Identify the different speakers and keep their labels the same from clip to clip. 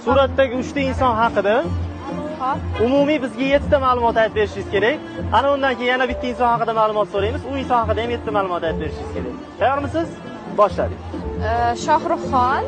Speaker 1: Suratdagi 3 ta inson haqida
Speaker 2: Hop.
Speaker 1: umumiy bizga 7 ta ma'lumot aytib berishingiz kerak. Ana undan keyin yana bitta inson haqida ma'lumot so'raymiz. U inson haqida ham 7 ta ma'lumot aytib berishingiz kerak. Tayyormisiz? Boshladik.
Speaker 2: Shohruxxon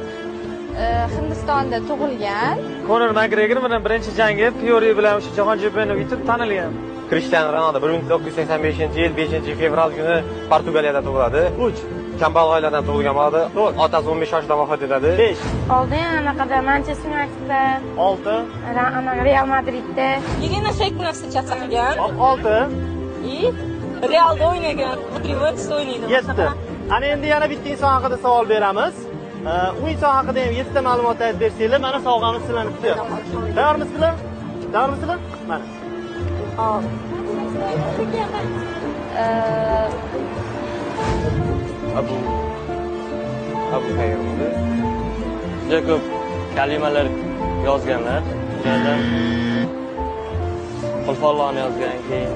Speaker 2: Hindistonda tug'ilgan.
Speaker 3: Conor McGregor bilan birinchi jangi Fury bilan o'sha jahon chempioni etib tanilgan.
Speaker 4: Cristiano Ronaldo 1985-yil 5-fevral kuni Portugaliyada tug'iladi.
Speaker 1: 3,
Speaker 4: Kambag'al oiladan tug'ilgan bo'ladi. Otasi 15 yoshida vafot etadi.
Speaker 1: 5,
Speaker 2: Oldin anaqada Manchester Unitedda,
Speaker 1: 6,
Speaker 2: Real Madridda.
Speaker 5: Yigina Shayxunafsga qilgan
Speaker 1: 6,
Speaker 5: и Realda o'ynagan. Juventusda o'ynaydi.
Speaker 1: 7. Ana endi yana bitta inson haqida savol beramiz. U inson haqida ham 7 ta ma'lumot aytib bersanglar, mana sovg'amiz sizlarni kutyapti. Tayyormisizlar? Tayyormisizlar? Mana.
Speaker 2: Hop.
Speaker 4: Abu Xayr bo'ldi.
Speaker 3: Juda ko'p kalimalar yozganlar. Ulardan Qulfollarni yozgan, keyin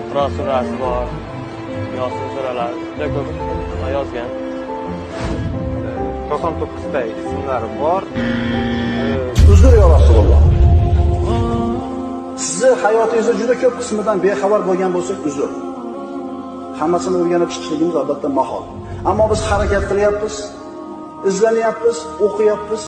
Speaker 3: Iqro surasi bor. Yosin suralari juda ko'p yozgan.
Speaker 4: 99 ta ismlari bor.
Speaker 6: Uzr ya Rasululloh. Sizni hayotingizda juda ko'p qismidan bexabar bo'lgan bo'lsak uzr. Hammasini o'rganib chiqishligimiz albatta mahol. Ammo biz harakat qilyapmiz, izlanyapmiz, o'qiyapmiz.